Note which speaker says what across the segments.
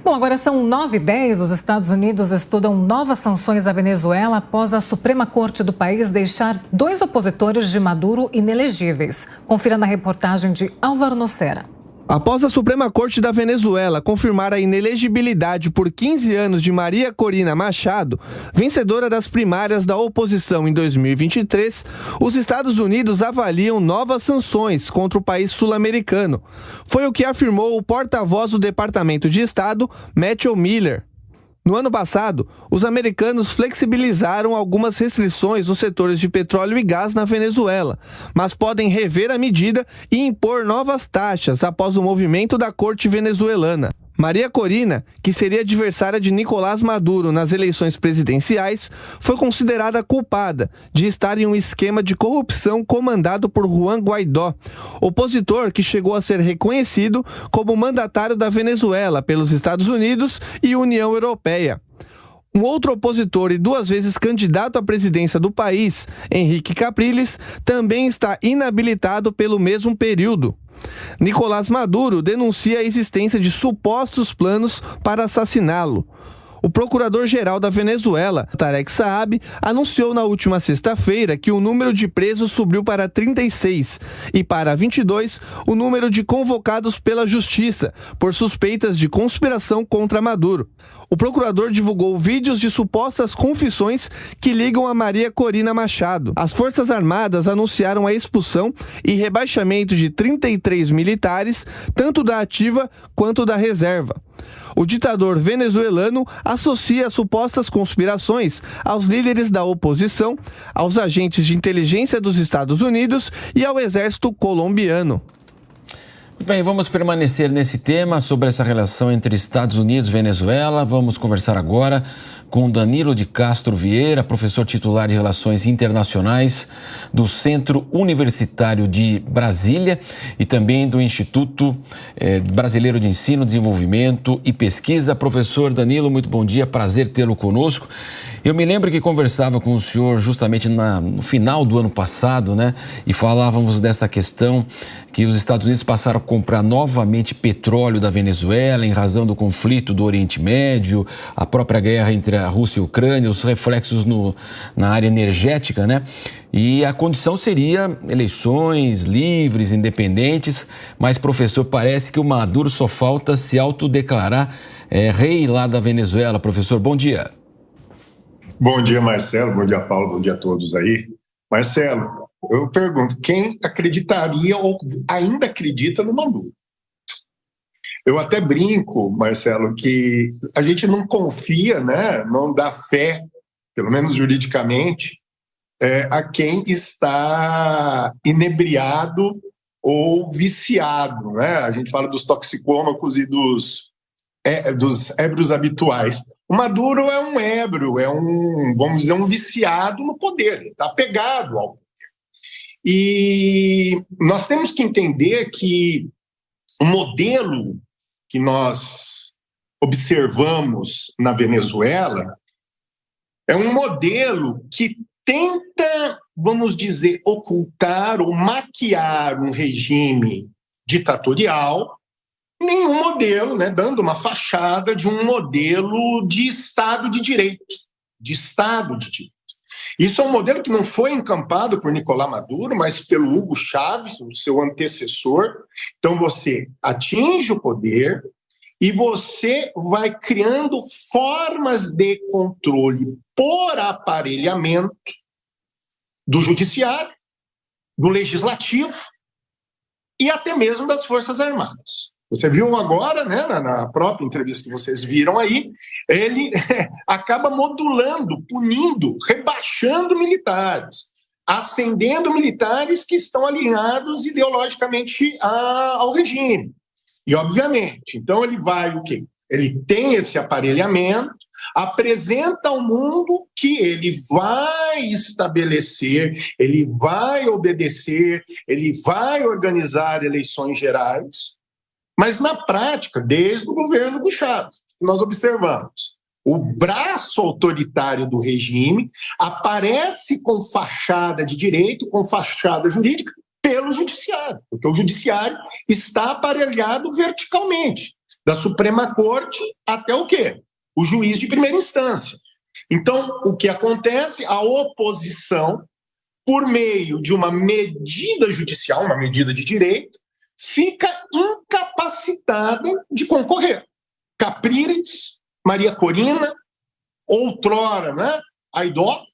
Speaker 1: Bom, agora são 9h10. Os Estados Unidos estudam novas sanções à Venezuela após a Suprema Corte do país deixar 2 opositores de Maduro inelegíveis. Confira na reportagem de Álvaro Nocera.
Speaker 2: Após a Suprema Corte da Venezuela confirmar a inelegibilidade por 15 anos de Maria Corina Machado, vencedora das primárias da oposição em 2023, os Estados Unidos avaliam novas sanções contra o país sul-americano. Foi o que afirmou o porta-voz do Departamento de Estado, Matthew Miller. No ano passado, os americanos flexibilizaram algumas restrições nos setores de petróleo e gás na Venezuela, mas podem rever a medida e impor novas taxas após o movimento da corte venezuelana. Maria Corina, que seria adversária de Nicolás Maduro nas eleições presidenciais, foi considerada culpada de estar em um esquema de corrupção comandado por Juan Guaidó, opositor que chegou a ser reconhecido como mandatário da Venezuela pelos Estados Unidos e União Europeia. Um outro opositor e 2 vezes candidato à presidência do país, Henrique Capriles, também está inabilitado pelo mesmo período. Nicolás Maduro denuncia a existência de supostos planos para assassiná-lo. O procurador-geral da Venezuela, Tarek Saab, anunciou na última sexta-feira que o número de presos subiu para 36 e para 22 o número de convocados pela justiça por suspeitas de conspiração contra Maduro. O procurador divulgou vídeos de supostas confissões que ligam a Maria Corina Machado. As Forças Armadas anunciaram a expulsão e rebaixamento de 33 militares, tanto da ativa quanto da reserva. O ditador venezuelano associa supostas conspirações aos líderes da oposição, aos agentes de inteligência dos Estados Unidos e ao exército colombiano.
Speaker 3: Bem, vamos permanecer nesse tema sobre essa relação entre Estados Unidos e Venezuela. Vamos conversar agora com Danilo de Castro Vieira, professor titular de Relações Internacionais do Centro Universitário de Brasília e também do Instituto Brasileiro de Ensino, Desenvolvimento e Pesquisa. Professor Danilo, muito bom dia, prazer tê-lo conosco. Eu me lembro que conversava com o senhor justamente no final do ano passado, né? E falávamos dessa questão que os Estados Unidos passaram a comprar novamente petróleo da Venezuela em razão do conflito do Oriente Médio, a própria guerra entre a Rússia e a Ucrânia, os reflexos na área energética, né? E a condição seria eleições livres, independentes, mas, professor, parece que o Maduro só falta se autodeclarar rei lá da Venezuela. Professor, bom dia.
Speaker 4: Bom dia, Marcelo. Bom dia, Paulo. Bom dia a todos aí. Marcelo, eu pergunto, quem acreditaria ou ainda acredita no Maduro? Eu até brinco, Marcelo, que a gente não confia, né, não dá fé, pelo menos juridicamente, a quem está inebriado ou viciado, né? A gente fala dos toxicômacos e dos ébrios habituais. O Maduro é um ébrio, vamos dizer, um viciado no poder, ele está apegado ao poder. E nós temos que entender que o modelo que nós observamos na Venezuela é um modelo que tenta, vamos dizer, ocultar ou maquiar um regime ditatorial, nenhum modelo, né, dando uma fachada de um modelo de Estado de Direito, de Estado de Direito. Isso é um modelo que não foi encampado por Nicolás Maduro, mas pelo Hugo Chávez, o seu antecessor. Então você atinge o poder e você vai criando formas de controle por aparelhamento do judiciário, do legislativo e até mesmo das Forças Armadas. Você viu agora, né, na própria entrevista que vocês viram aí, ele acaba modulando, punindo, rebaixando militares, ascendendo militares que estão alinhados ideologicamente ao regime. E, obviamente, então ele vai o quê? Ele tem esse aparelhamento, apresenta ao mundo que ele vai estabelecer, ele vai obedecer, ele vai organizar eleições gerais. Mas, na prática, desde o governo do Chávez, nós observamos, o braço autoritário do regime aparece com fachada de direito, com fachada jurídica, pelo judiciário, porque o judiciário está aparelhado verticalmente. da Suprema Corte até o quê? O juiz de primeira instância. Então, o que acontece? A oposição, por meio de uma medida judicial, uma medida de direito, fica incapacitada de concorrer. Capriles, Maria Corina, outrora, né, Aidó.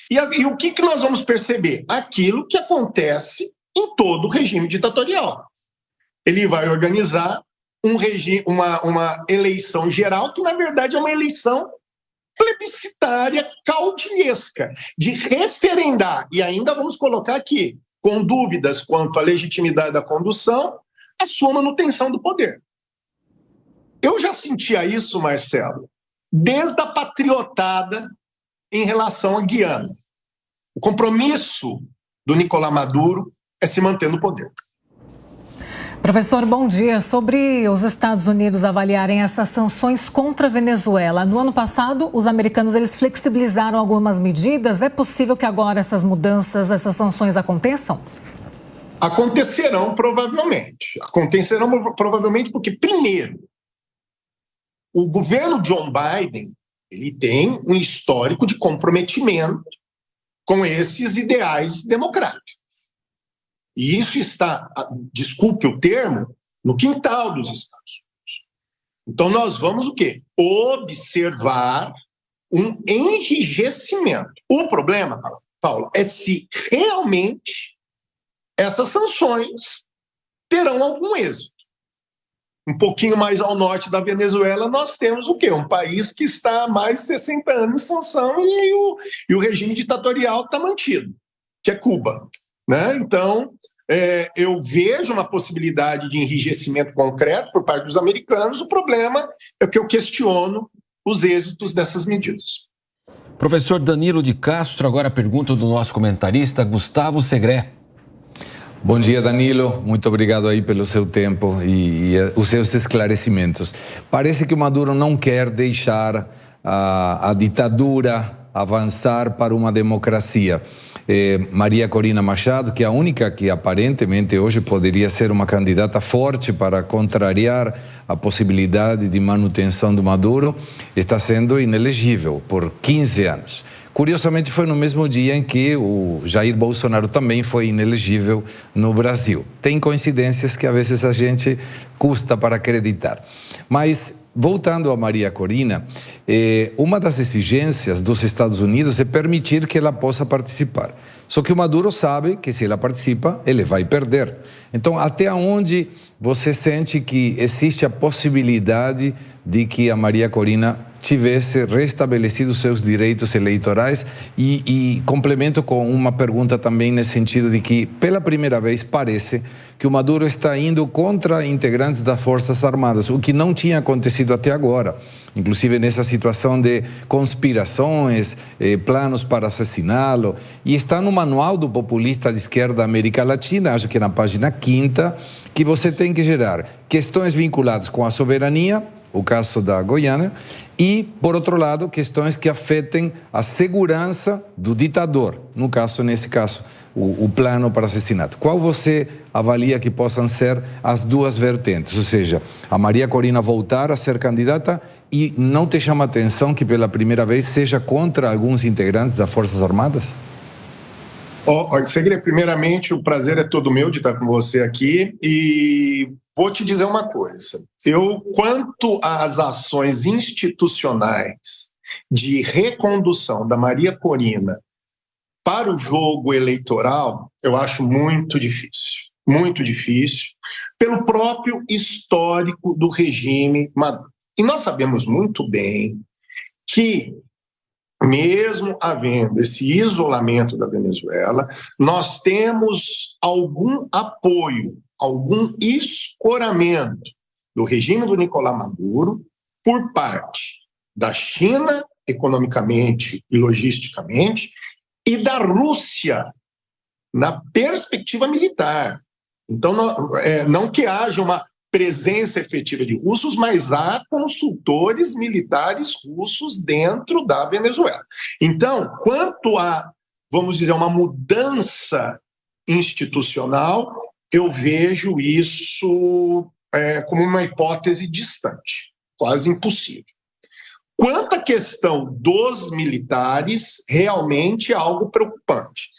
Speaker 4: E o que nós vamos perceber? Aquilo que acontece em todo o regime ditatorial. Ele vai organizar uma eleição geral, que na verdade é uma eleição plebiscitária caudilhesca, de referendar, e ainda vamos colocar aqui, com dúvidas quanto à legitimidade da condução, a sua manutenção do poder. Eu já sentia isso, Marcelo, desde a patriotada em relação à Guiana. O compromisso do Nicolás Maduro é se manter no poder.
Speaker 1: Professor, bom dia. Sobre os Estados Unidos avaliarem essas sanções contra a Venezuela. No ano passado, os americanos eles flexibilizaram algumas medidas. É possível que agora essas mudanças, essas sanções aconteçam?
Speaker 4: Acontecerão provavelmente. Acontecerão provavelmente porque, primeiro, o governo John Biden ele tem um histórico de comprometimento com esses ideais democráticos. E isso está, desculpe o termo, no quintal dos Estados Unidos. Então nós vamos o quê? Observar um enrijecimento. O problema, Paulo, é se realmente essas sanções terão algum êxito. Um pouquinho mais ao norte da Venezuela, nós temos o quê? Um país que está há mais de 60 anos em sanção e o regime ditatorial está mantido, que é Cuba. Né? Então, eu vejo uma possibilidade de enrijecimento concreto por parte dos americanos. O problema é que eu questiono os êxitos dessas medidas.
Speaker 3: Professor Danilo de Castro, agora a pergunta do nosso comentarista Gustavo Segré.
Speaker 5: Bom dia, Danilo. Muito obrigado aí pelo seu tempo e os seus esclarecimentos. Parece que o Maduro não quer deixar a ditadura avançar para uma democracia. Maria Corina Machado, que é a única que aparentemente hoje poderia ser uma candidata forte para contrariar a possibilidade de manutenção do Maduro, está sendo inelegível por 15 anos. Curiosamente, foi no mesmo dia em que o Jair Bolsonaro também foi inelegível no Brasil. Tem coincidências que às vezes a gente custa para acreditar. Mas, voltando a Maria Corina, uma das exigências dos Estados Unidos é permitir que ela possa participar. Só que o Maduro sabe que se ela participa, ele vai perder. Então, até onde você sente que existe a possibilidade de que a Maria Corina tivesse restabelecido seus direitos eleitorais? E complemento com uma pergunta também nesse sentido de que, pela primeira vez, parece que o Maduro está indo contra integrantes das Forças Armadas, o que não tinha acontecido até agora. Inclusive nessa situação de conspirações, planos para assassiná-lo. E está no manual do populista de esquerda da América Latina, acho que na página 5ª, que você tem que gerar questões vinculadas com a soberania, o caso da Goiânia, e, por outro lado, questões que afetem a segurança do ditador, nesse caso, o plano para assassinato. Qual você avalia que possam ser as duas vertentes? Ou seja, a Maria Corina voltar a ser candidata e não te chama a atenção que pela primeira vez seja contra alguns integrantes das Forças Armadas?
Speaker 4: Segre, primeiramente, o prazer é todo meu de estar com você aqui e vou te dizer uma coisa. Quanto às ações institucionais de recondução da Maria Corina para o jogo eleitoral, eu acho muito difícil, pelo próprio histórico do regime Maduro. E nós sabemos muito bem que, mesmo havendo esse isolamento da Venezuela, nós temos algum apoio, algum escoramento do regime do Nicolás Maduro por parte da China, economicamente e logisticamente, e da Rússia, na perspectiva militar. Então, não que haja uma presença efetiva de russos, mas há consultores militares russos dentro da Venezuela. Então, quanto a, vamos dizer, uma mudança institucional, eu vejo isso como uma hipótese distante, quase impossível. Quanto à questão dos militares, realmente é algo preocupante.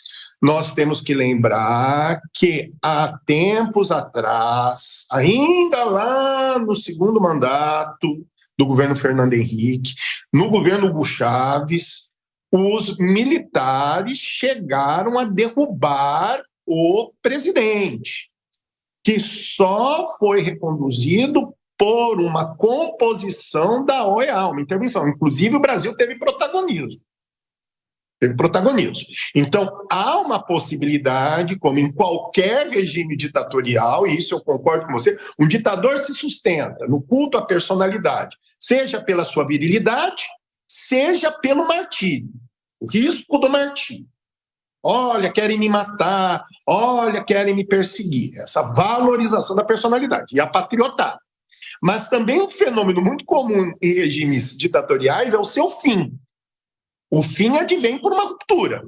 Speaker 4: Nós temos que lembrar que há tempos atrás, ainda lá no segundo mandato do governo Fernando Henrique, no governo Hugo Chávez, os militares chegaram a derrubar o presidente, que só foi reconduzido por uma composição da OEA, uma intervenção. Inclusive, o Brasil teve protagonismo. Então, há uma possibilidade, como em qualquer regime ditatorial, e isso eu concordo com você, um ditador se sustenta no culto à personalidade, seja pela sua virilidade, seja pelo martírio, o risco do martírio. Olha, querem me matar, olha, querem me perseguir. Essa valorização da personalidade e a patriotagem. Mas também um fenômeno muito comum em regimes ditatoriais é o seu fim. O fim advém por uma ruptura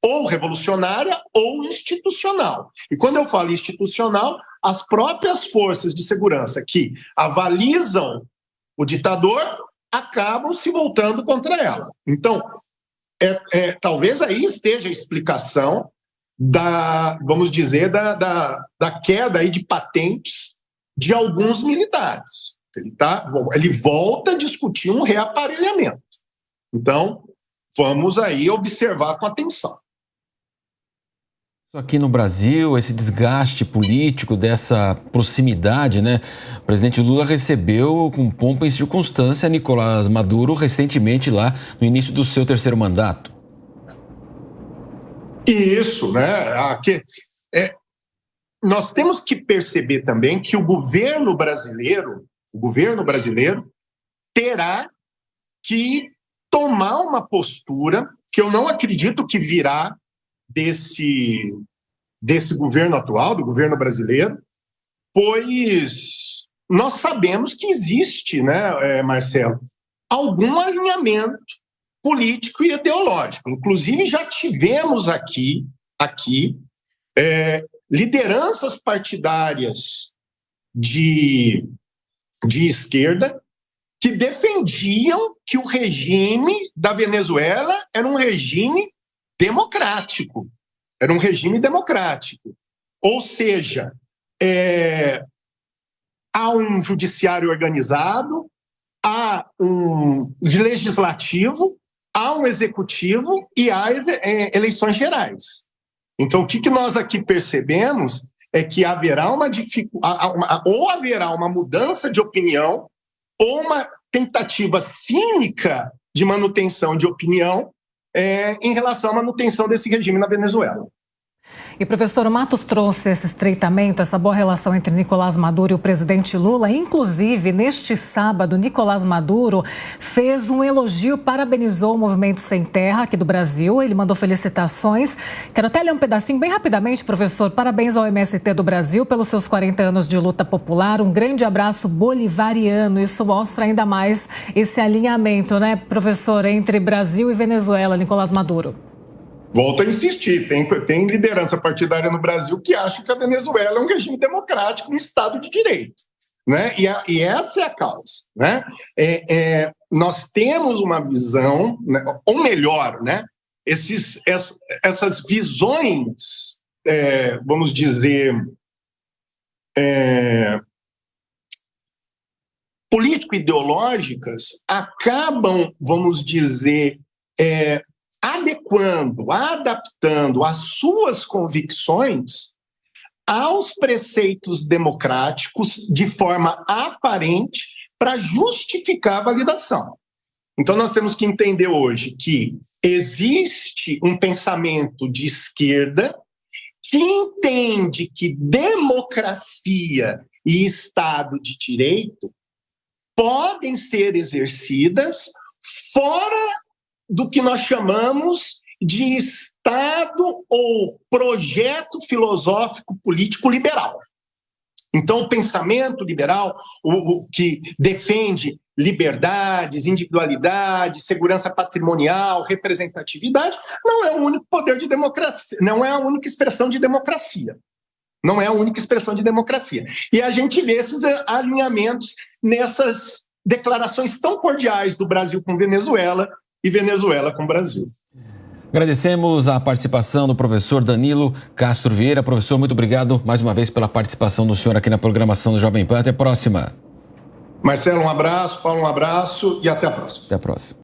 Speaker 4: ou revolucionária ou institucional. E quando eu falo institucional, as próprias forças de segurança que avalizam o ditador acabam se voltando contra ela. Então, talvez aí esteja a explicação vamos dizer, da queda aí de patentes de alguns militares. Ele volta a discutir um reaparelhamento. Então, vamos aí observar com atenção.
Speaker 3: Aqui no Brasil, esse desgaste político dessa proximidade, né? O presidente Lula recebeu com pompa e circunstância Nicolás Maduro recentemente lá no início do seu terceiro mandato.
Speaker 4: Isso, né? Nós temos que perceber também que o governo brasileiro terá que tomar uma postura que eu não acredito que virá desse governo atual, do governo brasileiro, pois nós sabemos que existe, né, Marcelo, algum alinhamento político e ideológico. Inclusive, já tivemos aqui lideranças partidárias de esquerda que defendiam que o regime da Venezuela era um regime democrático. Ou seja, há um judiciário organizado, há um legislativo, há um executivo e há eleições gerais. Então, o que nós aqui percebemos é que haverá haverá uma mudança de opinião ou uma tentativa cínica de manutenção de opinião em relação à manutenção desse regime na Venezuela.
Speaker 1: E, professor, o Matos trouxe esse estreitamento, essa boa relação entre Nicolás Maduro e o presidente Lula. Inclusive, neste sábado, Nicolás Maduro fez um elogio, parabenizou o Movimento Sem Terra aqui do Brasil. Ele mandou felicitações. Quero até ler um pedacinho bem rapidamente, professor. Parabéns ao MST do Brasil pelos seus 40 anos de luta popular. Um grande abraço bolivariano. Isso mostra ainda mais esse alinhamento, né, professor, entre Brasil e Venezuela, Nicolás Maduro.
Speaker 4: Volto a insistir, tem liderança partidária no Brasil que acha que a Venezuela é um regime democrático, um Estado de Direito, né? E essa é a causa, né? Nós temos uma visão, né? Ou melhor, né? Essas visões, vamos dizer, político-ideológicas acabam, vamos dizer, adaptando as suas convicções aos preceitos democráticos de forma aparente para justificar a validação. Então, nós temos que entender hoje que existe um pensamento de esquerda que entende que democracia e Estado de Direito podem ser exercidas fora do que nós chamamos de Estado ou projeto filosófico político liberal. Então, o pensamento liberal, o que defende liberdades, individualidade, segurança patrimonial, representatividade, não é o único poder de democracia, não é a única expressão de democracia. Não é a única expressão de democracia. E a gente vê esses alinhamentos nessas declarações tão cordiais do Brasil com Venezuela e Venezuela com o Brasil.
Speaker 3: Agradecemos a participação do professor Danilo Castro Vieira. Professor, muito obrigado mais uma vez pela participação do senhor aqui na programação do Jovem Pan. Até a próxima.
Speaker 4: Marcelo, um abraço. Paulo, um abraço e até a próxima.
Speaker 3: Até a próxima.